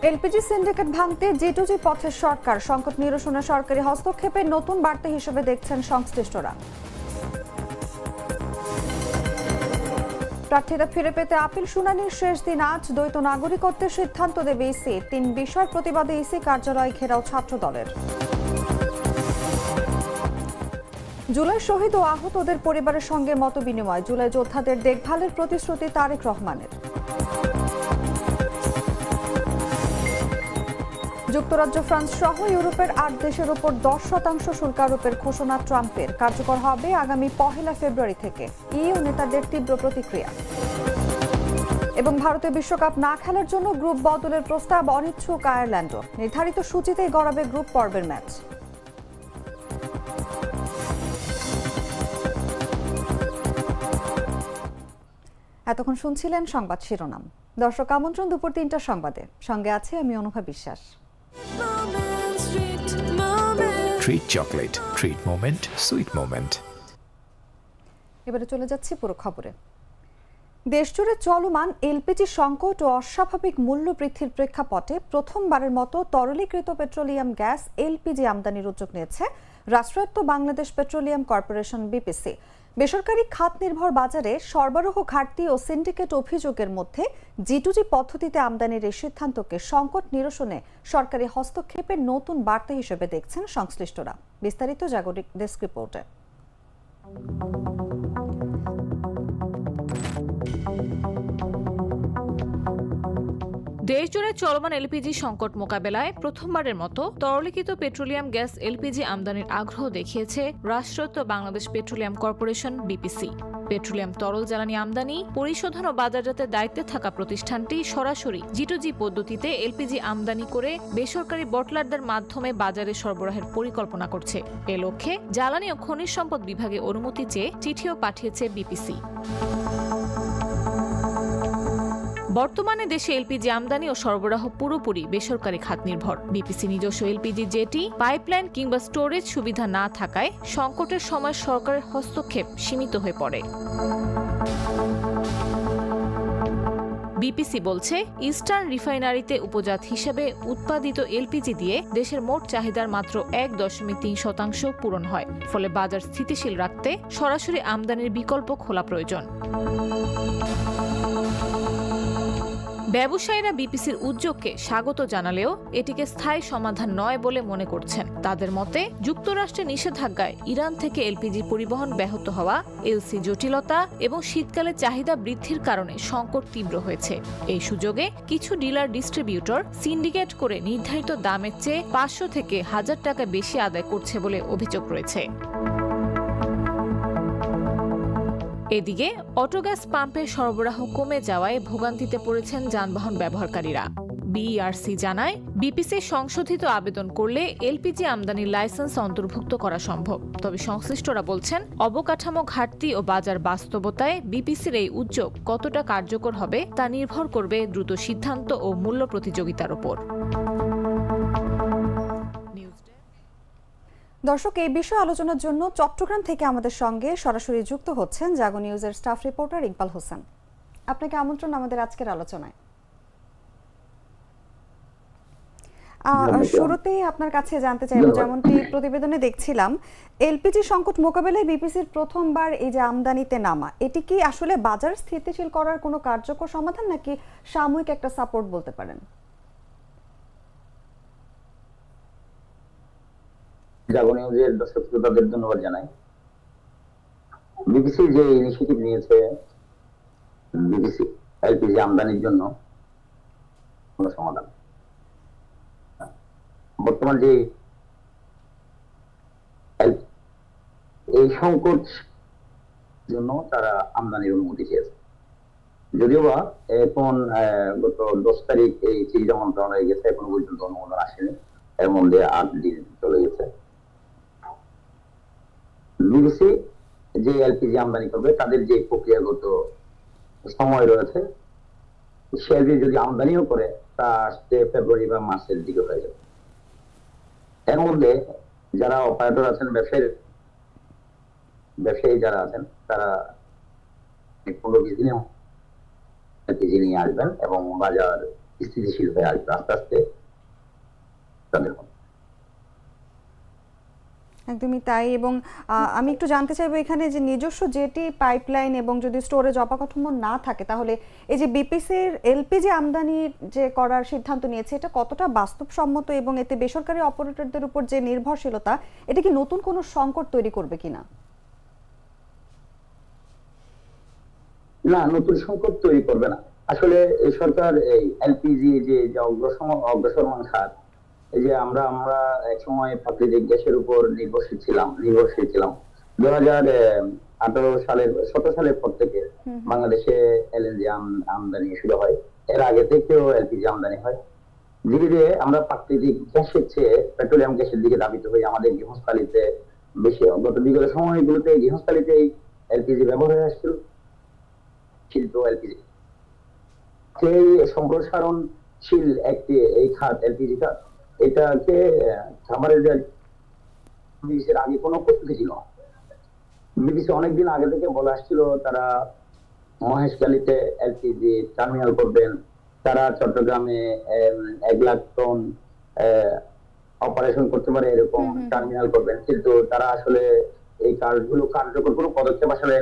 LPG syndicate ভাঙতে জি2জি পথের সরকার, সংকট নিরসনে সরকারি হস্তক্ষেপের নতুন বার্তা হিসেবে দেখছেন সংশ্লিষ্টরা। প্রার্থীরা ফিরে পেতে আপিল শুনানির শেষ দিন আজ। দ্বৈত নাগরিকত্বের সিদ্ধান্ত দেবে ইসি। 3 বিষয় প্রতিবাদে ইসি কার্যালয় ঘেরাও ছাত্র দলের। জুলাই শহীদ ও আহতদের পরিবারের সঙ্গে মতবিনিময়। জুলাই যোদ্ধাদের দেখভালের প্রতিশ্রুতি তারেক রহমানের। যুক্তরাজ্য, ফ্রান্স সহ ইউরোপের 8 দেশের উপর 10% শুল্ক আরোপের ঘোষণা ট্রাম্পের। কার্যকর হবে আগামী 1 ফেব্রুয়ারি থেকে। ইইউ নেতাদের তীব্র প্রতিক্রিয়া। এবং ভারতে বিশ্বকাপ না খেলার জন্য গ্রুপ বদলের প্রস্তাব, অনিচ্ছুক আয়ারল্যান্ডও। নির্ধারিত সূচিতেই গড়াবে গ্রুপ পর্বের ম্যাচ। এতক্ষণ শুনছিলেন সংবাদ শিরোনাম। দর্শক, আমন্ত্রণ দুপুর 3টার সংবাদে। সঙ্গে আছে আমি অনুভা বিশ্বাস। Treat chocolate. Treat moment. Sweet moment. এবারে চলে যাচ্ছি পুরো খবরে। দেশজুড়ে চলমান এলপিজি সংকট ও অস্বাভাবিক মূল্য বৃদ্ধির প্রেক্ষাপটে প্রথমবারের মতো তরলীকৃত পেট্রোলিয়াম গ্যাস এলপিজি আমদানির উদ্যোগ নিয়েছে রাষ্ট্রায়ত্ত বাংলাদেশ পেট্রোলিয়াম কর্পোরেশন বিপিসি। বেসরকারি খাত নির্ভর বাজারে সরবরাহ ঘাটতি ও সিন্ডিকেট অভিযোগের মধ্যে জি2জি পদ্ধতিতে আমদানির এই সিদ্ধান্তকে সংকট নিরসনে সরকারি হস্তক্ষেপের নতুন বার্তা হিসেবে দেখছেন সংশ্লিষ্টরা। বিস্তারিত জাগতিক ডেস্ক রিপোর্টে। দেশজুড়ে চলমান এলপিজি সংকট মোকাবেলায় প্রথমবারের মতো তরলীকৃত পেট্রোলিয়াম গ্যাস এলপিজি আমদানির আগ্রহ দেখিয়েছে রাষ্ট্রায়ত্ত Bangladesh petroleum corporation BPC. Petroleum তরল জ্বালানি আমদানি, পরিশোধন ও বাজারজাতের দায়িত্বে থাকা প্রতিষ্ঠানটি সরাসরি জি2জি পদ্ধতিতে এলপিজি আমদানি করে বেসরকারি বটলারদের মাধ্যমে বাজারে সরবরাহের পরিকল্পনা করছে। এ লক্ষ্যে জ্বালানি ও খনিজ সম্পদ বিভাগে অনুমতি চেয়ে চিঠিও পাঠিয়েছে বিপিসি। বর্তমানে দেশে এলপিজি আমদানি ও সরবরাহ পুরোপুরি বেসরকারি খাত নির্ভর। বিপিসি নিজস্ব এলপিজি জেটি, পাইপলাইন কিংবা স্টোরেজ সুবিধা না থাকায় সংকটের সময় সরকারের হস্তক্ষেপ সীমিত হয়ে পড়ে। বিপিসি বলছে, ইস্টার্ন রিফাইনারিতে উপজাত হিসেবে উৎপাদিত এলপিজি দিয়ে দেশের মোট চাহিদার মাত্র 1.3% পূরণ হয়। ফলে বাজার স্থিতিশীল রাখতে সরাসরি আমদানির বিকল্প খোলা প্রয়োজন। ব্যবসায়ীরা বিপিসির উদ্যোগকে স্বাগত জানালেও এটিকে স্থায়ী সমাধান নয় বলে মনে করছেন। তাদের মতে, যুক্তরাষ্ট্রের নিষেধাজ্ঞায় ইরান থেকে এলপিজি পরিবহন ব্যাহত হওয়া, এলসি জটিলতা এবং শীতকালে চাহিদা বৃদ্ধির কারণে সংকট তীব্র হয়েছে। এই সুযোগে কিছু ডিলার ডিস্ট্রিবিউটর সিন্ডিকেট করে নির্ধারিত দামের চেয়ে 500 থেকে 1000 টাকা বেশি আদায় করছে বলে অভিযোগ রয়েছে। এদিকে অটোগ্যাস পাম্পের সরবরাহ কমে যাওয়ায় ভোগান্তিতে পড়েছেন যানবাহন ব্যবহারকারীরা। বিইআরসি জানায়, বিপিসি সংশোধিত আবেদন করলে এলপিজি আমদানির লাইসেন্স অন্তর্ভুক্ত করা সম্ভব। তবে সংশ্লিষ্টরা বলছেন, অবকাঠামো ঘাটতি ও বাজার বাস্তবতায় বিপিসির এই উদ্যোগ কতটা কার্যকর হবে তা নির্ভর করবে দ্রুত সিদ্ধান্ত ও মূল্য প্রতিযোগিতার উপর। দর্শক, এই বিষয়ে আলোচনার জন্য চট্টগ্রাম থেকে আমাদের সঙ্গে সরাসরি যুক্ত হচ্ছেন জাগো নিউজের স্টাফ রিপোর্টার ইকবাল হোসেন। আপনাকে আমন্ত্রণ আমাদের আজকের আলোচনায়। শুরুতেই আপনার কাছে জানতে চাইব, যেমনটি প্রতিবেদনে দেখছিলাম, এলপিজি সংকট মোকাবেলায় বিপিসির প্রথমবার এই যে আমদানিতে নামা, এটি কি আসলে বাজার স্থিতিশীল করার কোনো কার্যকর সমাধান নাকি সাময়িক একটা সাপোর্ট বলতে পারেন? জাগো নিউজের দর্শক শ্রোতাদের ধন্যবাদ জানাই। বিবিসি যে ইনিশিয়েটিভ নিয়েছে, বিবিসি এলপিজি আমদানির জন্য কোনো সমাধান, বর্তমান যে এই সংকট জন্য তারা আমদানির অনুমতি চেয়েছে। যদিও বা এখন গত 10 তারিখ এই চিঠি জমা হয়ে গেছে, এখন পর্যন্ত অনুমোদন আসেনি। এর মধ্যে 8 দিন চলে গেছে। বিবিসি যে এলপিজি আমদানি করবে, তাদের যে প্রক্রিয়াগত সময় রয়েছে, সে যদি আমদানিও করে তা আসতে ফেব্রুয়ারি বা মার্চের দিকে হয়ে যাবে। এর মধ্যে যারা অপারেটর আছেন, ব্যবসায়ী যারা আছেন, তারা 15-20 দিনে এলপিজি নিয়ে আসবেন এবং বাজার স্থিতিশীল হয়ে আসবে আস্তে আস্তে তাদের মধ্যে। একদমই তাই। এবং আমি একটু জানতে চাইবো এখানে যে নিজস্ব জেটি পাইপলাইন এবং যদি স্টোরেজ অবকাঠামো না থাকে, তাহলে এই যে বিপিসির এলপিজি আমদানি যে করার সিদ্ধান্ত নিয়েছে, এটা কতটা বাস্তবসম্মত এবং এতে বেসরকারি অপারেটরদের উপর যে নির্ভরশীলতা, এটা কি নতুন কোনো সংকট তৈরি করবে কিনা? না, নতুন সংকট তৈরি করবে না। আসলে এই সরকার এই এলপিজি যে যে অগ্রসরমান খাত, এই যে আমরা আমরা এক সময় প্রাকৃতিক গ্যাসের উপর নির্ভরশীল ছিলাম 2018 সালের পর থেকে বাংলাদেশে এলএনজি আমদানি শুরু হয়। এর আগে থেকেও এলপিজি আমদানি হয়। ধীরে ধীরে আমরা প্রাকৃতিক গ্যাসের চেয়ে পেট্রোলিয়াম গ্যাসের দিকে ধাবিত হই। আমাদের গৃহস্থালিতে বেশি গত বিগত সময়গুলোতে গৃহস্থালিতে এলপিজি ব্যবহার হয়ে আসছিল, শিল্প এলপিজি সেই সম্প্রসারণশীল একটি এই খাত এলপিজি খাত, এটাকে খাবারের বিবিসির আগে কোনো প্রস্তুতি ছিল না। বিবিসি অনেকদিন আগে থেকে বলে আসছিল তারা মহেশখালীতে এলপিজি টার্মিনাল করবেন, তারা চট্টগ্রামে 1 লাখ টন অপারেশন করতে পারে এরকম টার্মিনাল করবেন, কিন্তু তারা আসলে এই কাজগুলো কার্যকর কোনো পদক্ষেপ আসলে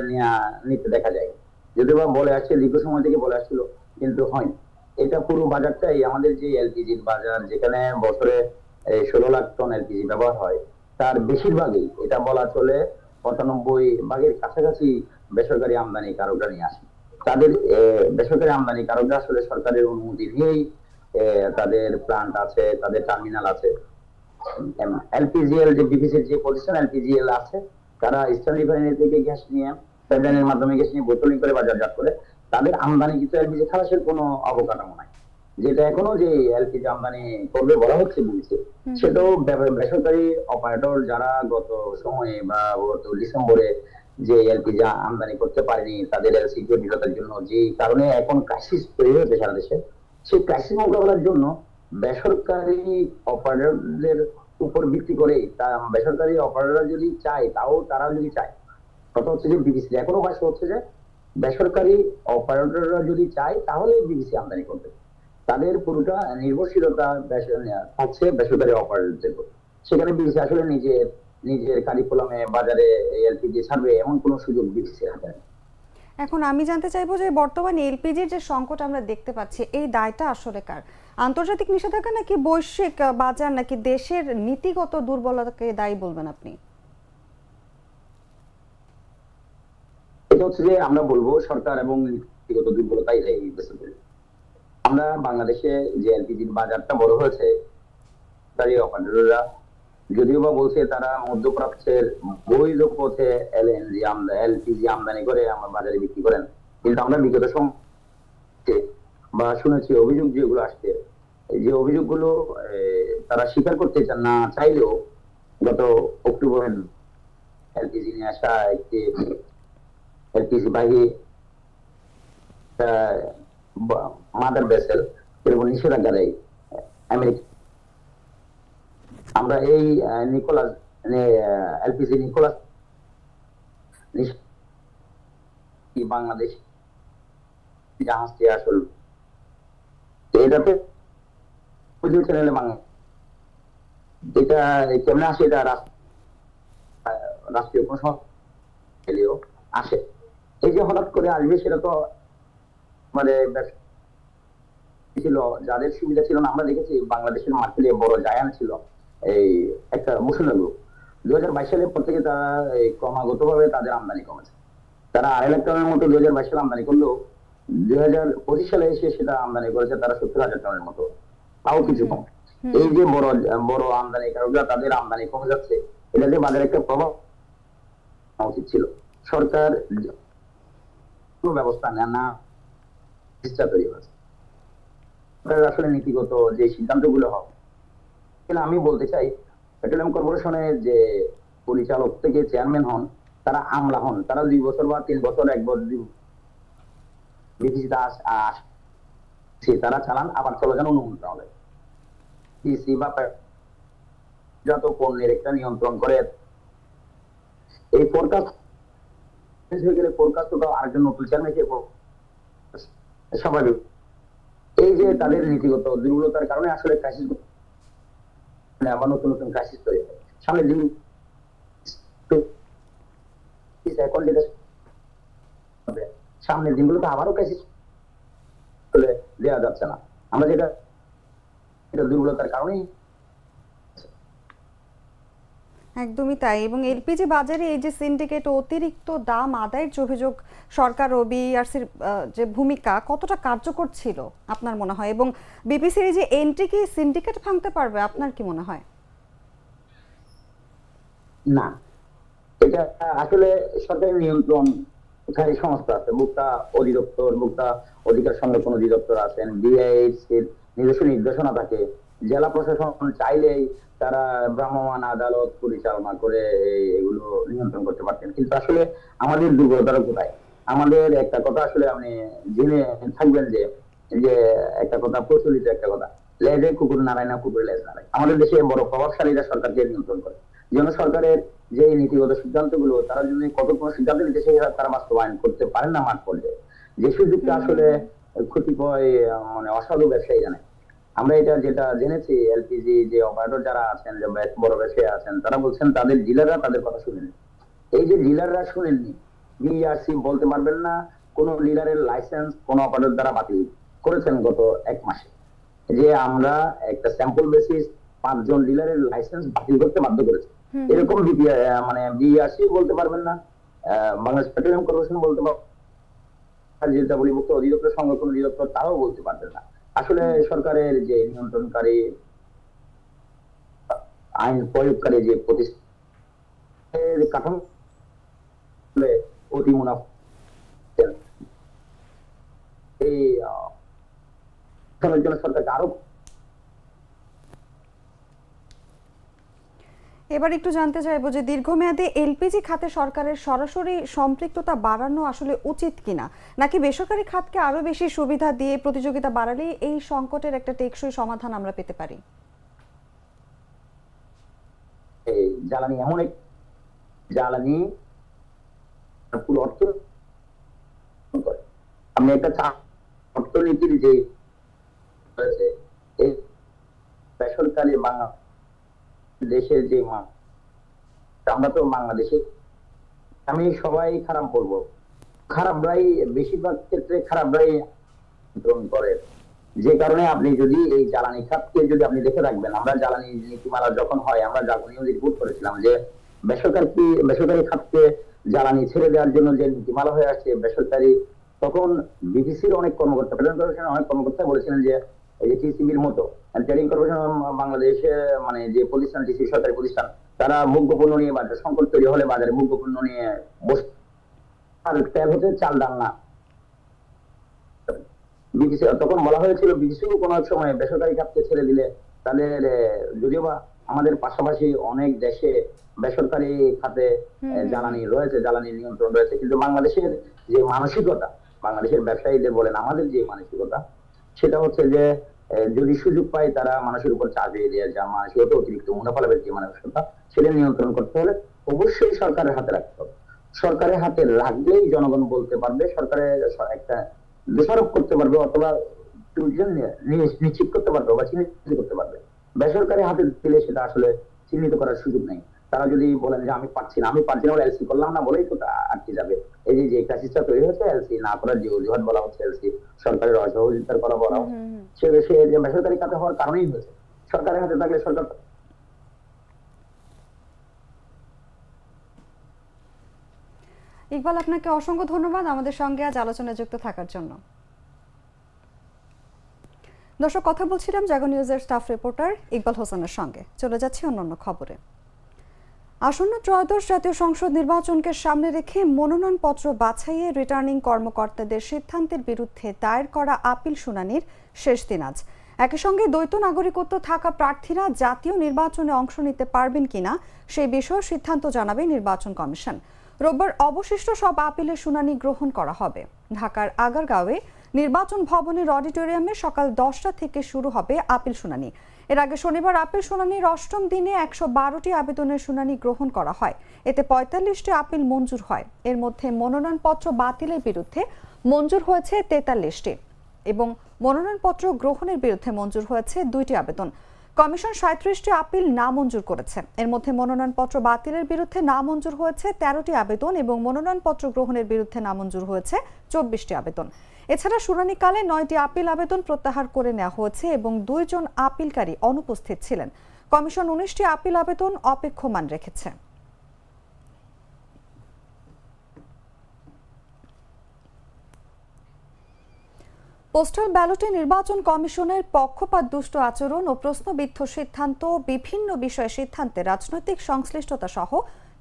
নিতে দেখা যায়। যদিও বা বলে আসছে, দীর্ঘ সময় থেকে বলে আসছিল, কিন্তু হয়নি। এটা পুরো বাজারটাই আমাদের যে এলপিজির বাজার, যেখানে বছরে 16 লাখ টন এলপিজি ব্যবহার হয়, তার বেশিরভাগই, এটা বলা চলে 95 ভাগের কাছাকাছি বেসরকারি আমদানিকারকরা নিয়ে আসে। তাদের বেসরকারি আমদানিকারকরা আসলে সরকারের অনুমতি নিয়েই তাদের প্ল্যান্ট আছে, তাদের টার্মিনাল আছে। এলপিজিএল যে বিপিসির যে প্রতিষ্ঠান এলপিজিএল আছে, তারা ইস্টার্ন রিফাইনারি থেকে গ্যাস নিয়ে পাইপলাইনের মাধ্যমে গ্যাস নিয়ে বোতলিং করে বাজারজাত করে। তাদের আমদানি কিন্তু এলপিজি খালাসের কোনো অবকাঠামো নাই। যেটা এখনো যে এলপিজি আমদানি করবে বলা হচ্ছে বলছে, সেটাও বেসরকারি অপারেটর যারা গত সময়ে বা গত ডিসেম্বরে যে এলপিজি আমদানি করতে পারেনি তাদের সিকিউরিটির জন্য, যে কারণে এখন ক্রাইসিস তৈরি হয়েছে সারা দেশে, সেই ক্রাইসিস মোকাবেলার জন্য বেসরকারি অপারেটরদের উপর ভিত্তি করে বেসরকারি অপারেটররা যদি চায়, তাও তারা যদি চায়, কথা হচ্ছে যে বিবিসি এখনো ভাষ্য হচ্ছে যে বেসরকারি অপারেটররা যদি চায় তাহলে বিবিসি আমদানি করবে। তাদের পুরোটা নির্ভরশীলতা থাকছে বেসরকারি অপারেটরদের উপর। সেখানে বিবিসি আসলে নিজের কারিকুলামে বাজারে এলপিজি ছাড়বে এমন কোনো সুযোগ বিবিসি হাতে নেই। এখন আমি জানতে চাইবো যে বর্তমানে এলপিজির যে সংকট আমরা দেখতে পাচ্ছি, এই দায়টা আসলে কার? আন্তর্জাতিক নিষেধাজ্ঞা নাকি বৈশ্বিক বাজার নাকি দেশের নীতিগত দুর্বলতাকে দায়ী বলবেন আপনি? এটা হচ্ছে যে আমরা বলবো সরকার এবং নীতিগত দুর্বলতাই দায়ী। আমরা বাংলাদেশে যে এলপিজির বাজারটা বড় হয়েছে, তারই অপারেটররা যদিও বা বলছে তারা মধ্যপ্রাচ্যের বৈধ পথে এলপিজি আমদানি করে আমার বাজারে বিক্রি করেন, কিন্তু আমরা বিগত সময় বা শুনেছি অভিযোগ যেগুলো আসছে, যে অভিযোগগুলো তারা স্বীকার করতে না চাইলেও গত অক্টোবরে এলপিজি নিয়ে আসা একটি এলপিজি বাহী মাদার ভেসেল এরকম নিষেধাজ্ঞা দেয় আমেরিকা। আমরা এই নিকোলাস এলপিজি নিকোলাস বাংলাদেশ জাহাজটি আসল এটাতে চ্যানেলে বাংলা এটা কেমনে আসে, এটা রাষ্ট্রীয় প্রশাসন আসে। এই যে হঠাৎ করে আসবে, সেটা তো মানে ছিল যাদের সুবিধা ছিল না। আমরা দেখেছি বাংলাদেশের মার্কেটে বড় জায়ান্ট ছিল এই একটা মুসলিম গ্রুপ। 2022 সালের পর থেকে তারা ক্রমাগত ভাবে তাদের আমদানি কমেছে। তারা 2.5 লাখ টনের মতো 2022 সালে আমদানি করলেও 2025 সালে এসে সেটা আমদানি করেছে তারা 70,000 টনের মতো, তাও কিছু কম। এই যে বড় আমদানিকারকরা তাদের আমদানি কমে যাচ্ছে, এটাতে বাজারে একটা প্রভাব উচিত ছিল। সরকার কোনো ব্যবস্থা না চেষ্টা তৈরি হয়েছে। আসলে নীতিগত যে সিদ্ধান্তগুলো হবে, আমি বলতে চাই পেট্রোলিয়াম কর্পোরেশনের যে পরিচালক থেকে চেয়ারম্যান হন, তারা আমলা হন, তারা 2 বছর বা 3 বছর 1 বছর তারা চালান, আবার চলে যান অন্য মন্ত্রণালয়। ডিসি বা যত পণ্যের একটা নিয়ন্ত্রণ করে, এই ফোরকাস্ট হয়ে গেলে ফোরকাস্ট আরেকজন নতুন চেয়ারম্যান স্বাভাবিক। এই এই যে তাদের নীতিগত দুর্বলতার কারণে আসলে ক্রাইসিস আবার নতুন নতুন ক্রাইসিস তৈরি হয় সামনের দিন। এখন যেটা সামনের দিনগুলোতে আবারও ক্রাইসিস দেওয়া যাচ্ছে না। আমরা যেটা দুর্বলতার কারণেই একদমই তাই। এবং এলপিজি বাজারে এই যে সিন্ডিকেট অতিরিক্ত দাম আদায়ের যে অভিযোগ, সরকার ও বিইআরসির যে ভূমিকা কতটা কার্যকর ছিল আপনার মনে হয়, এবং বিপিসির এই যে এন্ট্রি কি সিন্ডিকেট ভাঙতে পারবে আপনার কি মনে হয়? না, এটা আসলে সরকারি নিয়ন্ত্রণকারী সংস্থা আছে, মুক্তা অধিদপ্তর, মুক্তা অধিকার সংরক্ষণ অধিদপ্তর আছেন, বিআইএসির নিজস্ব নির্দেশনা থাকে। জেলা প্রশাসন চাইলেই তারা ভ্রাম্যমাণ আদালত পরিচালনা করে এগুলো নিয়ন্ত্রণ করতে পারতেন, কিন্তু আসলে আমাদের দুর্বলতা কোথায়? আমাদের একটা কথা আসলে আপনি জেনে থাকবেন যে যে একটা কথা প্রচলিত একটা কথা, লেজে কুকুর নাড়ায় না, কুকুর লেজ নাড়ায়। আমাদের দেশে বড় প্রভাবশালীরা সরকারকে নিয়ন্ত্রণ করে। যেন সরকারের যে নীতিগত সিদ্ধান্তগুলো তারা যদি কত কোনো সিদ্ধান্ত নিতে সেই তারা বাস্তবায়ন করতে পারেন না মাঠ পর্যায়ে, যে সুযোগটা আসলে কতিপয় মানে অসাধু ব্যবসায়ী জানে। আমরা এটা যেটা জেনেছি, এলপিজি যে অপারেটর যারা আছেন, যে বড় ব্যবসায়ী আছেন, তারা বলছেন তাদের ডিলাররা তাদের কথা শুনেনি। এই যে ডিলাররা শুনেননি, বিইআরসি বলতে পারবেন না কোন ডিলারের লাইসেন্স কোন অপারেটর দ্বারা বাতিল করেছেন গত 1 মাসে। যে আমরা একটা স্যাম্পল বেসিস 5 জন ডিলারের লাইসেন্স বাতিল করতে বাধ্য করেছি, এরকম মানে বিইআরসি বলতে পারবেন না, বাংলাদেশ পেট্রোলিয়াম কর্পোরেশন বলতে পারবেন, যেটা বলি মুক্ত অধিদপ্তর, সংরক্ষণ অধিদপ্তর, তারাও বলতে পারবেন না। আসলে সরকারের যে নিয়ন্ত্রণকারী আইন প্রয়োগকারী যে প্রতিষ্ঠানের কাঠামো অতি মুনাফা এই জন্য সরকারকে আরো। এবার একটু জানতে চাইবো যে দীর্ঘমেয়াদে এলপিজি খাতে সরকারের সরাসরি সম্পৃক্ততা বাড়ানো আসলে উচিত কিনা, নাকি বেসরকারি খাতকে আরো বেশি সুবিধা দিয়ে প্রতিযোগিতা বাড়ালে এই সংকটের একটা টেকসই সমাধান আমরা পেতে পারি? এই জ্বালানি এমন এক জ্বালানি পুরো অর্থ আমি একটা অর্থনীতির যে এই বেসরকারি দেশের যে আমরা তো বাংলাদেশে, আমি সবাই খারাপ বলবো, খারাপরাই বেশিরভাগ ক্ষেত্রে খারাপরাই নিয়ন্ত্রণ করে। যে কারণে আপনি যদি এই জ্বালানি খাতকে যদি আপনি দেখে রাখবেন, আমরা জ্বালানি নীতিমালা যখন হয় আমরা জাতীয় রিপোর্ট করেছিলাম যে বেসরকারি খাতকে জ্বালানি ছেড়ে দেওয়ার জন্য যে নীতিমালা হয়ে আসছে বেসরকারি, তখন বিপিসির অনেক কর্মকর্তা, পেট্রোলিয়াম কর্পোরেশনের অনেক কর্মকর্তা বলেছিলেন যে এই টিসিবির মতো ট্রেডিং কর্পোরেশন বাংলাদেশে মানে যে প্রতিষ্ঠান, টিসি সরকারি প্রতিষ্ঠান, তারা মুগ্ধপণ্য নিয়ে বাজারে সংকট তৈরি হলে বাজারে মুগ্ধপণ্য নিয়ে বসে, আর তেল হচ্ছে চাল ডাল না। বিপিসি তখন বলা হয়েছিল বিপিসিও কোনো এক সময় বেসরকারি খাতকে ছেড়ে দিলে তাদের, যদিও বা আমাদের পাশাপাশি অনেক দেশে বেসরকারি খাতে জ্বালানি রয়েছে, জ্বালানি নিয়ন্ত্রণ রয়েছে, কিন্তু বাংলাদেশের যে মানসিকতা, বাংলাদেশের ব্যবসায়ীদের বলেন আমাদের যে মানসিকতা, সেটা হচ্ছে যে যদি সুযোগ পায় তারা মানুষের উপর চাপ দিয়ে দেয়, যা মানুষের অতিরিক্ত মুনাফা লাভের যে মানসিকতা, সেটা নিয়ন্ত্রণ করতে হলে অবশ্যই সরকারের হাতে রাখতে হবে। সরকারের হাতে রাখলেই জনগণ বলতে পারবে, সরকারের একটা দোষারোপ করতে পারবে অথবা নিশ্চিত করতে পারবে বা চিহ্নিত করতে পারবে। বেসরকারি হাতে দিলে সেটা আসলে চিহ্নিত করার সুযোগ নেই। তারা যদি বলেন যে আমি পারছি না এলসি করলাম না বলেই তো আটকে যাবে। এই যে ক্রাইসিসটা তৈরি হচ্ছে এলসি না করার যে অজুহাত বলা হচ্ছে, এলসি সরকারের অসহযোগিতার করা বলা হচ্ছে, সে বেসরকারি খাতে হওয়ার কারণেই হয়েছে। সরকারের হাতে থাকলে সরকার। ইকবাল, আপনাকে অসংখ্য ধন্যবাদ আমাদের সঙ্গে আজ আলোচনায় যুক্ত থাকার জন্য। দর্শক, কথা বলছিলাম জাগো নিউজের স্টাফ রিপোর্টার ইকবাল হোসেনের সঙ্গে। চলে যাচ্ছি অন্যান্য খবরে। আসন্ন ত্রয়োদশ জাতীয় সংসদ নির্বাচনকে সামনে রেখে মনোনয়নপত্র বাছাইয়ে রিটার্নিং কর্মকর্তাদের সিদ্ধান্তের বিরুদ্ধে দায়ের করা আপিল শুনানির শেষ দিন আজ। একই সঙ্গে দ্বৈত নাগরিকত্ব থাকা প্রার্থীরা জাতীয় নির্বাচনে অংশ নিতে পারবেন কিনা সেই বিষয়ে সিদ্ধান্ত জানাবে নির্বাচন কমিশন। রোববার অবশিষ্ট সব আপিলের শুনানি গ্রহণ করা হবে। ঢাকার আগারগাঁওয়ে নির্বাচন ভবনের অডিটোরিয়ামে সকাল 10টা থেকে শুরু হবে আপিল শুনানি। এর আগে শনিবার আপিল শুনানির 8ম দিনে 112টি আবেদনের শুনানি গ্রহণ করা হয়। এতে 45টি আপিল মঞ্জুর হয়। এর মধ্যে মনোনয়নপত্র বাতিলের বিরুদ্ধে মঞ্জুর হয়েছে 43টি। এবং মনোনয়নপত্র গ্রহণের বিরুদ্ধে মঞ্জুর হয়েছে 2টি আবেদন। কমিশন 37টি আপিল নামঞ্জুর করেছে। এর মধ্যে মনোনয়নপত্র বাতিলের বিরুদ্ধে নামঞ্জুর হয়েছে 13টি আবেদন এবং মনোনয়নপত্র গ্রহণের বিরুদ্ধে নামঞ্জুর হয়েছে 24টি আবেদন। এছাড়া শুনানিকালে 9টি আপিল আবেদন প্রত্যাহার করে নেওয়া হয়েছে এবং 2 জন আপিলকারী অনুপস্থিত ছিলেন। কমিশন 19টি আপিল আবেদন অপেক্ষমান রেখেছে। পোস্টাল ব্যালটে নির্বাচন কমিশনের পক্ষপাত দুষ্ট আচরণ ও প্রশ্নবিদ্ধ সিদ্ধান্ত, বিভিন্ন বিষয়ে সিদ্ধান্তে রাজনৈতিক সংশ্লিষ্টতা সহ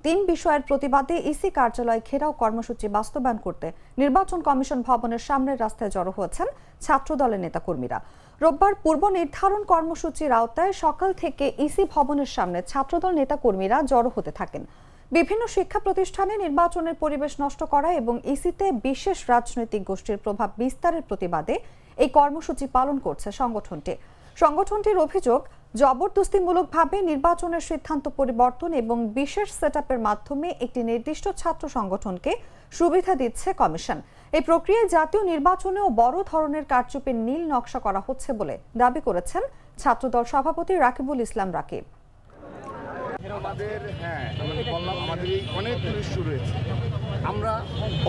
3 বিষয়ের প্রতিবাদে ইসি কার্যালয় ঘেরাও কর্মসূচি বাস্তবায়ন করতে নির্বাচন কমিশন ভবনের সামনের রাস্তায় জড়ো হয়েছেন ছাত্রদলের নেতাকর্মীরা। রোববার পূর্ব নির্ধারণ কর্মসূচির আওতায় সকাল থেকে ইসি ভবনের সামনে ছাত্রদল নেতাকর্মীরা জড়ো হতে থাকেন। বিভিন্ন শিক্ষা প্রতিষ্ঠানে নির্বাচনের পরিবেশ নষ্ট করা এবং ইসিতে বিশেষ রাজনৈতিক গোষ্ঠীর প্রভাব বিস্তারের প্রতিবাদে এই কর্মসূচি পালন করছে সংগঠনটির অভিযোগ, জবরদস্তিমূলকভাবে নির্বাচনের সিদ্ধান্ত পরিবর্তন এবং বিশেষ সেটআপের মাধ্যমে একটি নির্দিষ্ট ছাত্র সংগঠনকে সুবিধা দিচ্ছে কমিশন। এই প্রক্রিয়ায় জাতীয় নির্বাচনেও বড় ধরনের কারচুপির নীল নকশা করা হচ্ছে বলে দাবি করেছেন ছাত্রদল সভাপতি রাকিবুল ইসলাম রাকিব। আমাদের আমাদের অনেকগুলো ইস্যু রয়েছে। আমরা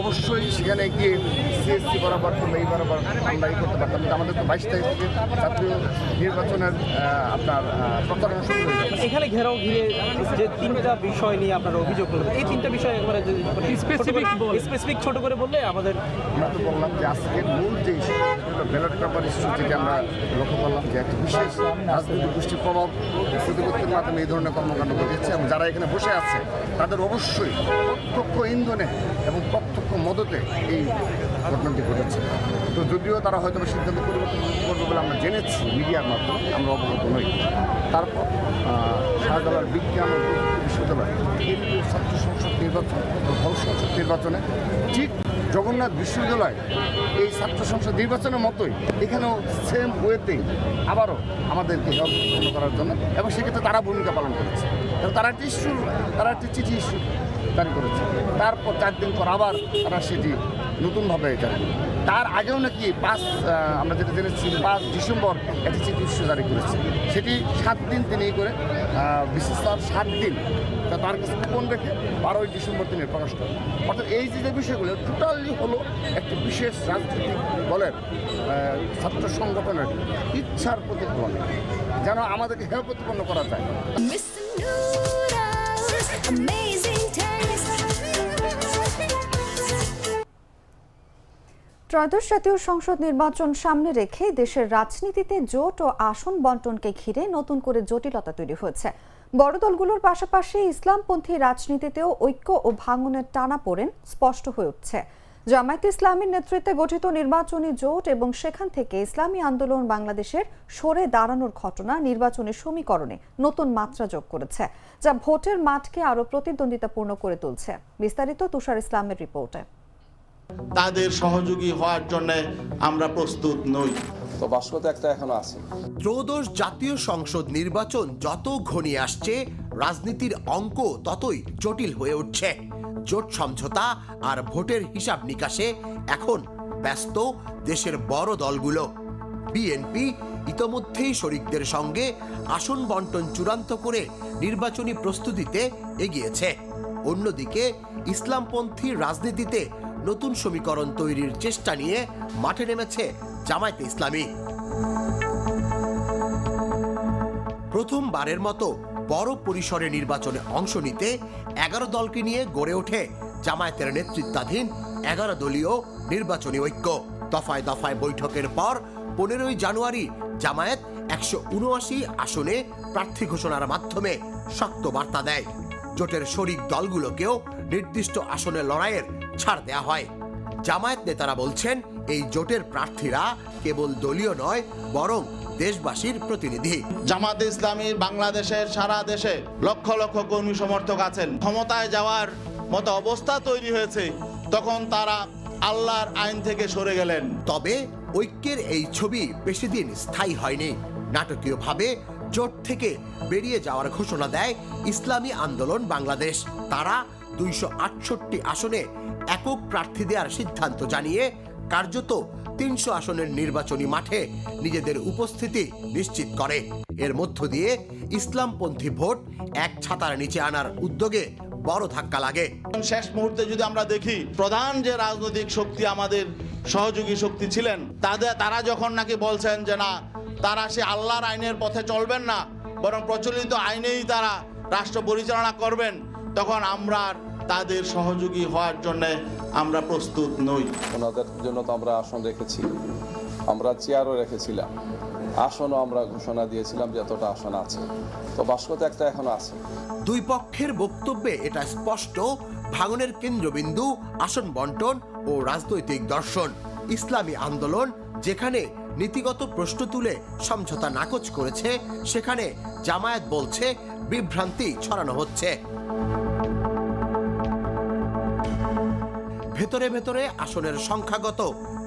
অবশ্যই সেখানে গিয়ে সিএসসি বরাবর এই বরাবর আমরা করতে পারতাম, কিন্তু আমাদের তো 22 তারিখ থেকে জাতীয় নির্বাচনের আপনার প্রচারণা শুরু হয়ে যাবে। এখানে ঘেরাও ঘিরে যে 3টা বিষয় নিয়ে আপনার অভিযোগ করলেন, এই 3টা বিষয় একবারে স্পেসিফিক ছোট করে বললে আমাদের। আমরা তো বললাম যে আজকের মূল যে ইস্যু ব্যালট পেপার ইস্যু, যেটা আমরা লক্ষ্য করলাম যে একটা বিশেষ রাজনৈতিক গোষ্ঠীর প্রভাব প্রতিপত্তির মাধ্যমে এই ধরনের কর্মকাণ্ড ঘটেছে এবং যারা এখানে বসে আছে তাদের অবশ্যই প্রত্যক্ষ ইন্ধনে এবং প্রত্যক্ষ মদতে এই ঘটনাটি ঘটেছে। তো যদিও তারা হয়তো সিদ্ধান্ত পরিবর্তন করবে বলে আমরা জেনেছি মিডিয়ার মাধ্যমে, আমরা অবগত নই। তারপর শাহজালাল বিজ্ঞান ও প্রযুক্তি বিশ্ববিদ্যালয় কেন্দ্রীয় ছাত্র সংসদ নির্বাচন হল সংসদ নির্বাচনে ঠিক জগন্নাথ বিশ্ববিদ্যালয় এই ছাত্র সংসদ নির্বাচনের মতোই এখানেও সেম ওয়েতেই আবারও আমাদেরকে হেল্প করার জন্য, এবং সেক্ষেত্রে তারা ভূমিকা পালন করেছে। এবং তারা একটি চিঠি ইস্যু জারি করেছে। তারপর 4 দিন পর আবার তারা সেটি নতুনভাবে জারি করে। তার আগেও নাকি আমরা যেটা জেনেছি 5 ডিসেম্বর একটি চিঠি ইস্যু জারি করেছে। সেটি 7 দিন তিনি করে বিশেষ 7 দিন তার কাছে গোপন রেখে 12ই ডিসেম্বর তিনি প্রকাশ করেন। অর্থাৎ এই যে বিষয়গুলো টোটালি হলো একটি বিশেষ রাজনৈতিক দলের ছাত্র সংগঠনের ইচ্ছার প্রতিফলন, যেন আমাদেরকে হেয় প্রতিপন্ন করা যায়। ত্রয়োদশ জাতীয় সংসদ নির্বাচন সামনে রেখে দেশের রাজনীতিতে জোট ও আসন বন্টনকে ঘিরে নতুন করে জটিলতা তৈরি হয়েছে। বড় দলগুলোর পাশাপাশি ইসলামপন্থী রাজনীতিতেও ঐক্য ও ভাঙনের টানাপোড়েন স্পষ্ট হয়ে উঠছে। জামায়াতে ইসলামীর নেতৃত্বে গঠিত নির্বাচনী জোট এবং সেখান থেকে ইসলামী আন্দোলন বাংলাদেশের সরে দাঁড়ানোর ঘটনা নির্বাচনী সমীকরণে নতুন মাত্রা যোগ করেছে, যা ভোটের মাঠকে আরও প্রতিদ্বন্দ্বিতাপূর্ণ করে তুলছে। বিস্তারিত তুষার ইসলামের রিপোর্টে। তাদের সহযোগী হওয়ার জন্য আমরা প্রস্তুত নই। তো বাস্তবতা একটা এখনো আছে। ত্রয়োদশ জাতীয় সংসদ নির্বাচন যত ঘনিয়ে আসছে, রাজনীতির অঙ্ক ততই জটিল হয়ে উঠছে। জোট সমঝোতা আর ভোটের হিসাব নিকাশে এখন ব্যস্ত দেশের বড় দলগুলো। বিএনপি ইতোমধ্যেই শরিকদের সঙ্গে আসন বন্টন চূড়ান্ত করে নির্বাচনী প্রস্তুতিতে এগিয়েছে। অন্যদিকে ইসলামপন্থী রাজনীতিতে নতুন সমীকরণ তৈরির চেষ্টা নিয়ে মাঠে নেমেছে জামায়াতে ইসলামী। প্রথমবারের মতো বড় পরিসরে নির্বাচনে অংশ নিতে 11 দলকে নিয়ে গড়ে ওঠে জামায়াতের নেতৃত্বাধীন 11 দলীয় নির্বাচনী ঐক্য। দফায় দফায় বৈঠকের পর 15ই জানুয়ারি জামায়াত 179 আসনে প্রার্থী ঘোষণার মাধ্যমে শক্ত বার্তা দেয়। জোটের শরিক দলগুলোকেও নির্দিষ্ট আসনে লড়াইয়ের ছাড় দেয়া হয়। জামায়াত নেতারা বলছেন, এই জোটের প্রার্থীরা কেবল দলীয় নয়, বরং দেশবাসীর প্রতিনিধি। জামায়াতে ইসলামীর বাংলাদেশের সারা দেশে লক্ষ লক্ষ কর্মী সমর্থক আছেন। ক্ষমতায় যাওয়ার মতো অবস্থা তৈরি হয়েছে, তখন তারা আল্লাহর আইন থেকে সরে গেলেন। তবে ঐক্যের এই ছবি বেশি দিন স্থায়ী হয়নি। নাটকীয়ভাবে জোট থেকে বেরিয়ে যাওয়ার ঘোষণা দেয় ইসলামী আন্দোলন বাংলাদেশ। তারা 268 আসনে একক প্রার্থী দেওয়ার সিদ্ধান্ত জানিয়ে কার্যত 300 আসনের নির্বাচনী মাঠে নিজেদের উপস্থিতি নিশ্চিত করে। এর মধ্য দিয়ে ইসলামপন্থী ভোট এক ছাতার নিচে আনার উদ্যোগে বড় ধাক্কা লাগে। শেষ মুহূর্তে যদি আমরা দেখি, প্রধান যে রাজনৈতিক শক্তি আমাদের সহযোগী শক্তি ছিলেন, তারা যখন নাকি বলছেন যে না, তারা সে আল্লাহর আইনের পথে চলবেন না, বরং প্রচলিত আইনেই তারা রাষ্ট্র পরিচালনা করবেন, তখন আমরা তাদের সহযোগী হওয়ার জন্য আমরা প্রস্তুত নই। ওনাদের জন্য তো আমরা আসন রেখেছি, আমরা চেয়ারও রেখেছিলাম, আসনও আমরা ঘোষণা দিয়েছিলাম যে এতটা আসন আছে, তো বাস্কতে একটা এখনো আছে। দুই পক্ষের বক্তব্যে এটা স্পষ্ট, ভাঙনের কেন্দ্রবিন্দু আসন বন্টন ও রাজনৈতিক দর্শন। ইসলামী আন্দোলন যেখানে নীতিগত প্রশ্ন তুলে সমঝোতা নাকচ করেছে, সেখানে জামায়াত বলছে বিভ্রান্তি ছড়ানো হচ্ছে। ভেতরে ভেতরে আসনের সংখ্যাগত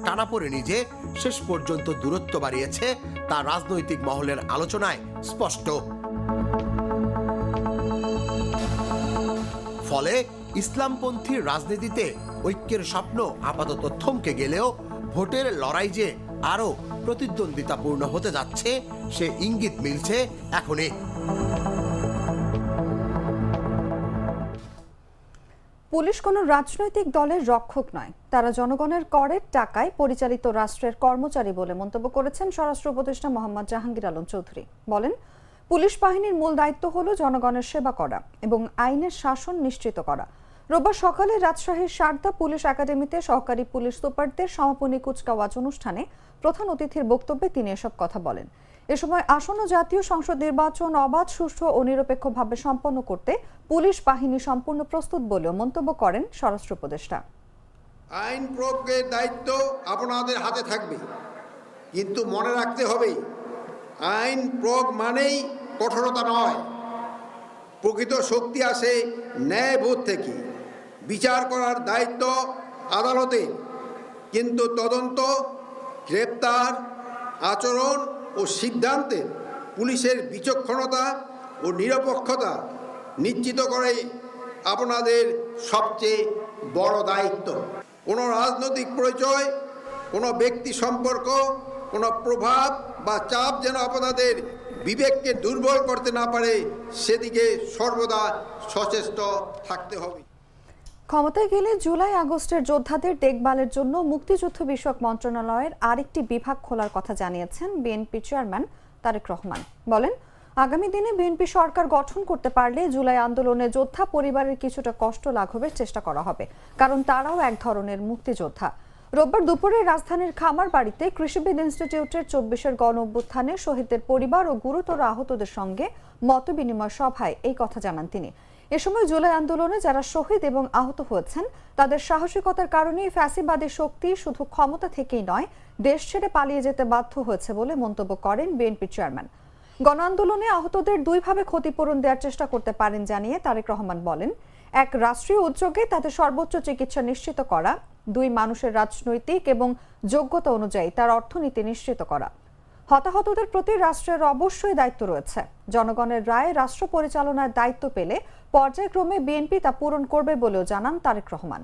টানাপোড়েনি যে শেষ পর্যন্ত দূরত্ব বাড়িয়েছে তা রাজনৈতিক মহলের আলোচনায় স্পষ্ট। ফলে ইসলামপন্থী রাজনীতিতে ঐক্যের স্বপ্ন আপাতত থমকে গেলেও ভোটের লড়াই যে আরো প্রতিদ্বন্দ্বিতাপূর্ণ হতে যাচ্ছে সে ইঙ্গিত মিলছে এখনই। পুলিশ কোনো রাজনৈতিক দলের রক্ষক নয়, তারা জনগণের করের টাকায় পরিচালিত রাষ্ট্রের কর্মচারী বলে মন্তব্য করেছেন স্বরাষ্ট্র উপদেষ্টা মোহাম্মদ জাহাঙ্গীর আলম চৌধুরী। বলেন, পুলিশ বাহিনীর মূল দায়িত্ব হলো জনগণের সেবা করা এবং আইনের শাসন নিশ্চিত করা। রোববার সকালে রাজশাহীর সারদা পুলিশ একাডেমিতে সহকারী পুলিশ সুপারদের সমাপনী কুচকাওয়াজ অনুষ্ঠানে প্রধান অতিথির বক্তব্যে তিনি এসব কথা বলেন। এ সময় আসন্ন জাতীয় সংসদ নির্বাচন অবাধ, সুষ্ঠু ও নিরপেক্ষভাবে সম্পন্ন করতে পুলিশ বাহিনী সম্পূর্ণ প্রস্তুত বলেও মন্তব্য করেন স্বরাষ্ট্র উপদেষ্টা। আইন প্রয়োগের দায়িত্ব আপনাদের হাতে থাকবে, কিন্তু মনে রাখতে হবে আইন প্রয়োগ মানেই কঠোরতা নয়। প্রকৃত শক্তি আসে ন্যায়বোধ থেকে। বিচার করার দায়িত্ব আদালতে, কিন্তু তদন্ত, গ্রেপ্তার, আচরণ ও সিদ্ধান্তে পুলিশের বিচক্ষণতা ও নিরপেক্ষতা নিশ্চিত করে আপনাদের সবচেয়ে বড় দায়িত্ব। কোনো রাজনৈতিক পরিচয়, কোনো ব্যক্তি সম্পর্ক, কোনো প্রভাব বা চাপ যেন আপনাদের বিবেককে দুর্বল করতে না পারে, সেদিকে সর্বদা সচেষ্ট থাকতে হবে। ক্ষমতায় গেলে জুলাই আগস্টের যোদ্ধাদের দেখভালের জন্য মুক্তিযুদ্ধ বিষয়ক মন্ত্রণালয়ের আরেকটি বিভাগ খোলার কথা জানিয়েছেন বিএনপি চেয়ারম্যান তারেক রহমান। বলেন, আগামী দিনে বিএনপি সরকার গঠন করতে পারলে জুলাই আন্দোলনে যোদ্ধা পরিবারের কিছুটা কষ্ট লাঘবের চেষ্টা করা হবে, কারণ তারাও এক ধরনের মুক্তিযোদ্ধা। রোববার দুপুরে রাজধানীর খামারবাড়িতে কৃষিবিদ ইনস্টিটিউটের 24-এর গণ অভ্যুত্থানে শহীদদের পরিবার ও গুরুতর আহতদের সঙ্গে মতবিনিময় সভায় এই কথা জানান তিনি। এ সময় জুলাই আন্দোলনে যারা শহীদ এবং আহত হয়েছেন তাদের সাহসিকতার কারণেই ফ্যাসিবাদী শক্তি শুধু ক্ষমতা থেকেই নয়, দেশ ছেড়ে পালিয়ে যেতে বাধ্য হয়েছে বলে মন্তব্য করেন বিএনপি চেয়ারম্যান। গণ আন্দোলনে আহতদের দুইভাবে ক্ষতিপূরণ দেওয়ার চেষ্টা করতে পারেন জানিয়ে তারেক রহমান বলেন, এক, রাষ্ট্রীয় উদ্যোগে তাদের সর্বোচ্চ চিকিৎসা নিশ্চিত করা; দুই, মানুষের রাজনৈতিক এবং যোগ্যতা অনুযায়ী তার অর্থনীতি নিশ্চিত করা। হতাহতদের প্রতি রাষ্ট্রের অবশ্যই দায়িত্ব রয়েছে। জনগণের রায়ে রাষ্ট্র পরিচালনার দায়িত্ব পেলে পর্যায়ক্রমে বিএনপি তা পূরণ করবে বলেও জানান তারেক রহমান।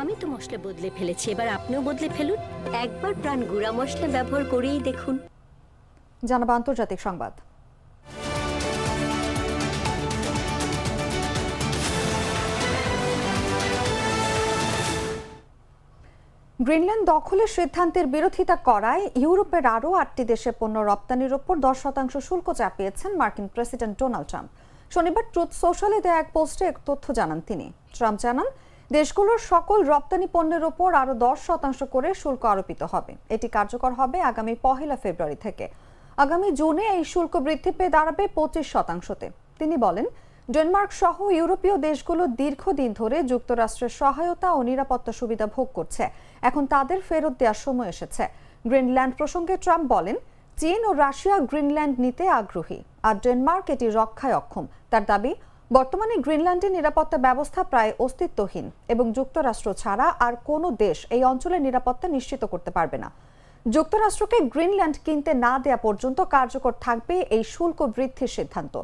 আমি তো মশলা বদলে ফেলেছি, এবার আপনিও বদলে ফেলুন। একবার প্রাণ গুঁড়া মশলা ব্যবহার করেই দেখুন। জানাবো আন্তর্জাতিক সংবাদ। গ্রিনল্যান্ড দখলের সিদ্ধান্তের বিরোধিতা করায় ইউরোপের আরও 8টি দেশে পণ্য রপ্তানির ওপর 10% শুল্ক চাপিয়েছেন মার্কিন প্রেসিডেন্ট ডোনাল্ড ট্রাম্প। শনিবার ট্রুথ সোশ্যালে দেয়া এক পোস্টে এক তথ্য জানান তিনি। ট্রাম্প জানান, দেশগুলোর সকল রপ্তানি পণ্যের ওপর আরও 10% করে শুল্ক আরোপিত হবে। এটি কার্যকর হবে আগামী 1 ফেব্রুয়ারি থেকে। আগামী জুনে এই শুল্ক বৃদ্ধি পেয়ে দাঁড়াবে 25%-তে। তিনি বলেন, ডেনমার্ক সহ ইউরোপীয় দেশগুলো দীর্ঘদিন ধরে যুক্তরাষ্ট্রের সহায়তা ও নিরাপত্তা সুবিধা ভোগ করছে, এখন তাদের ফেরত দেওয়ার সময় এসেছে। গ্রিনল্যান্ড প্রসঙ্গে ট্রাম্প বলেন, চীন ও রাশিয়া গ্রিনল্যান্ড নিতে আগ্রহী, আর ডেনমার্ক এটি রক্ষায় অক্ষম। তার দাবি, বর্তমানে গ্রিনল্যান্ডের নিরাপত্তা ব্যবস্থা প্রায় অস্তিত্বহীন এবং যুক্তরাষ্ট্র ছাড়া আর কোনো দেশ এই অঞ্চলের নিরাপত্তা নিশ্চিত করতে পারবে না। যুক্তরাষ্ট্রকে গ্রিনল্যান্ড কিনতে না দেয়া পর্যন্ত কার্যকর থাকবে এই শুল্ক বৃদ্ধির সিদ্ধান্ত।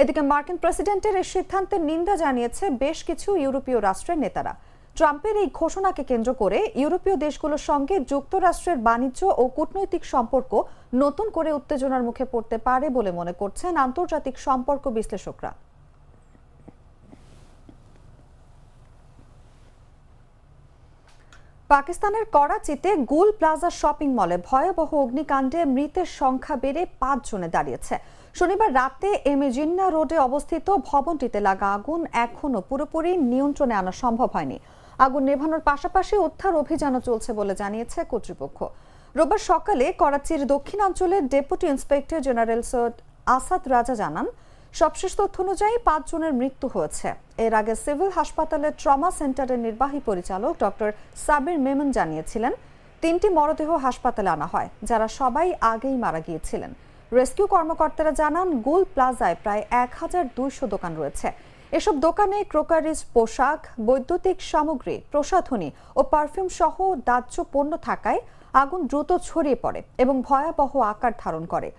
এদিকে মার্কিন প্রেসিডেন্টের এই সিদ্ধান্তের নিন্দা জানিয়েছে বেশ কিছু ইউরোপীয় রাষ্ট্রের নেতারা। ট্রাম্পের এই ঘোষণাকে কেন্দ্র করে ইউরোপীয় দেশগুলোর সঙ্গে যুক্তরাষ্ট্রের বাণিজ্য ও কূটনৈতিক সম্পর্ক নতুন করে উত্তেজনার মুখে পড়তে পারে বলে মনে করছেন আন্তর্জাতিক সম্পর্ক বিশ্লেষকরা। পাকিস্তানের করাচিতে গুল প্লাজা শপিং মলে ভয়াবহ অগ্নিকাণ্ডে মৃতের সংখ্যা বেড়ে 5 জনে দাঁড়িয়েছে। শনিবার রাতে এমএ জিন্না রোডে অবস্থিত ভবনটিতে লাগা আগুন এখনো পুরোপুরি নিয়ন্ত্রণে আনা সম্ভব হয়নি। আগুন নেভানোর পাশাপাশি উদ্ধার অভিযানও চলছে বলে জানিয়েছে কর্তৃপক্ষ। রোববার সকালে করাচির দক্ষিণাঞ্চলের deputy inspector general Syed Asad Raza জানান, সবশেষ তথ্য অনুযায়ী 5 জনের মৃত্যু হয়েছে। এর আগে সিভিল হাসপাতালের ট্রমা সেন্টারের নির্বাহী পরিচালক ডক্টর সাবির মেমন জানিয়েছিলেন 3টি মরদেহ হাসপাতালে আনা হয়, যারা সবাই আগেই মারা গিয়েছিলেন। রেস্কিউ কর্মকর্তারা জানান, গুল প্লাজায় প্রায় 1200 দোকান রয়েছে। এসব দোকানে ক্রোকারিজ, পোশাক, বৈদ্যুতিক সামগ্রী, প্রসাধনী ও পারফিউম সহ দাহ্য পণ্য থাকায় আগুন দ্রুত ছড়িয়ে পড়ে এবং ভয়াবহ আকার ধারণ করে।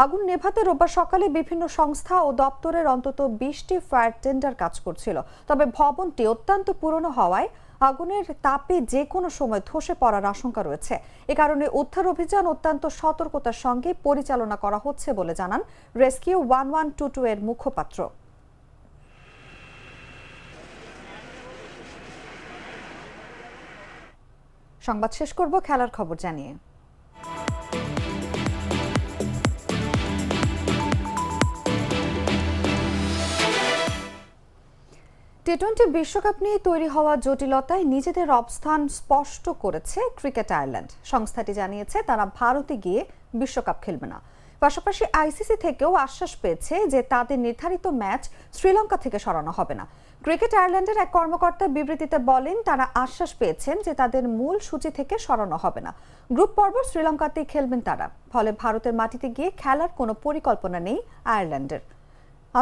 আগুন নেভাতে রোববার সকালে বিভিন্ন সংস্থা ও দপ্তরের অন্তত 20টি ফায়ার টেন্ডার কাজ করছিল। তবে ভবনটি অত্যন্ত পুরনো হওয়ায় আগুনের তাপে যে কোনো সময় ধসে পড়ার আশঙ্কা রয়েছে। এ কারণে উদ্ধার অভিযান অত্যন্ত সতর্কতার সঙ্গে পরিচালনা করা হচ্ছে বলে জানান রেস্কিউ 1122 এর মুখপাত্র। সংবাদ শেষ করব খেলার খবর জানিয়ে। টি-20 বিশ্বকাপ নিয়ে তৈরি হওয়া জটিলতায় নিজেদের অবস্থান স্পষ্ট করেছে ক্রিকেট আয়ারল্যান্ড। সংস্থাটি জানিয়েছে তারা ভারতে গিয়ে বিশ্বকাপ খেলবে না। পাশাপাশি আইসিসি থেকেও আশ্বাস পেয়েছে যে তাদের নির্ধারিত ম্যাচ শ্রীলঙ্কা থেকে সরানো হবে না। ক্রিকেট আয়ারল্যান্ডের এক কর্মকর্তা বিবৃতিতে বলেন, তারা আশ্বাস পেয়েছেন যে তাদের মূল সূচি থেকে সরানো হবে না। গ্রুপ পর্ব শ্রীলঙ্কাতেই খেলবেন তারা। ফলে ভারতের মাটিতে গিয়ে খেলার কোনো পরিকল্পনা নেই আয়ারল্যান্ডের।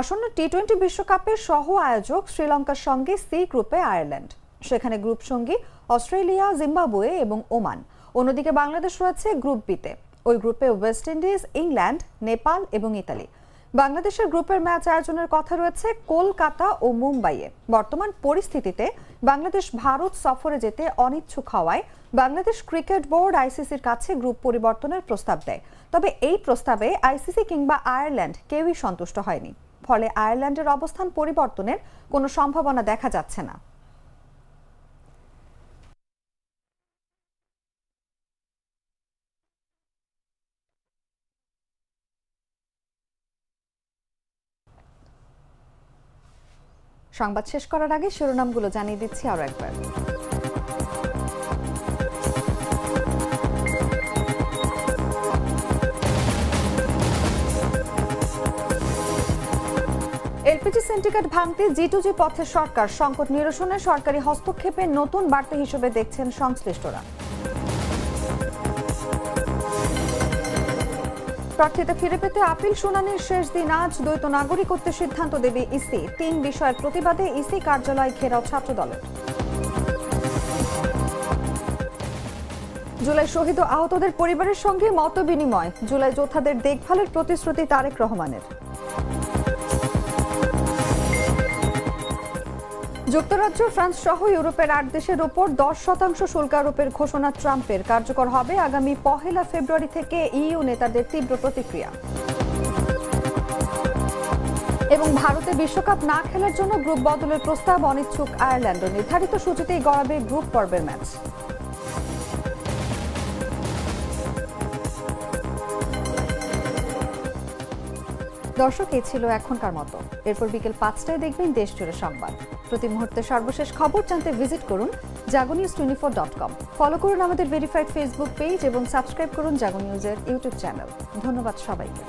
আসন্ন টি-20 বিশ্বকাপের সহ আয়োজক শ্রীলঙ্কার সঙ্গে সি গ্রুপে আয়ারল্যান্ড। সেখানে গ্রুপ সঙ্গী অস্ট্রেলিয়া, জিম্বাবুয়ে এবং ওমান। অন্যদিকে বাংলাদেশ রয়েছে গ্রুপ বিতে। ওই গ্রুপে ওয়েস্ট ইন্ডিজ, ইংল্যান্ড, নেপাল এবং ইতালি। বাংলাদেশের গ্রুপের ম্যাচ আয়োজনের কথা রয়েছে কলকাতা ও মুম্বাইয়ে। বর্তমান পরিস্থিতিতে বাংলাদেশ ভারত সফরে যেতে অনিচ্ছুক হওয়ায় বাংলাদেশ ক্রিকেট বোর্ড আইসিসির কাছে গ্রুপ পরিবর্তনের প্রস্তাব দেয়। তবে এই প্রস্তাবে আইসিসি কিংবা আয়ারল্যান্ড কেউই সন্তুষ্ট হয়নি। ফলে আয়ারল্যান্ডের অবস্থান পরিবর্তনের কোনো সম্ভাবনা দেখা যাচ্ছে না। সংবাদ শেষ করার আগে শিরোনামগুলো জানিয়ে দিচ্ছি আরো একবার। এলপিজি সিন্ডিকেট ভাঙতে জি2জি পথে সরকার। সংকট নিরসনে সরকারি হস্তক্ষেপের নতুন বার্তা হিসেবে দেখছেন সংশ্লিষ্টরা। প্রার্থিতা ফিরে পেতে আপিল শুনানির শেষ দিন আজ। দ্বৈত নাগরিকত্বের সিদ্ধান্ত দেবে ইসি। 3 বিষয়ের প্রতিবাদে ইসি কার্যালয় ঘেরাও ছাত্রদলের। জুলাই শহীদ ও আহতদের পরিবারের সঙ্গে মতবিনিময়। জুলাই যোদ্ধাদের দেখভালের প্রতিশ্রুতি তারেক রহমানের। যুক্তরাজ্য, ফ্রান্স সহ ইউরোপের 8 দেশের ওপর 10% শুল্ক আরোপের ঘোষণা ট্রাম্পের। কার্যকর হবে আগামী 1 ফেব্রুয়ারি থেকে। ইইউ নেতাদের তীব্র প্রতিক্রিয়া। এবং ভারতে বিশ্বকাপ না খেলার জন্য গ্রুপ বদলের প্রস্তাব। অনিচ্ছুক আয়ারল্যান্ড। নির্ধারিত সূচিতেই গড়াবে গ্রুপ পর্বের ম্যাচ। দর্শক, এই ছিল এখনকার মতো। এরপর বিকেল 5টায় দেখবেন দেশ জুড়ে সংবাদ। প্রতি মুহূর্তে সর্বশেষ খবর জানতে ভিজিট করুন jagonews24.com। ফলো করুন আমাদের ভেরিফাইড ফেসবুক পেজ এবং সাবস্ক্রাইব করুন জাগো নিউজের ইউটিউব চ্যানেল। ধন্যবাদ সবাইকে।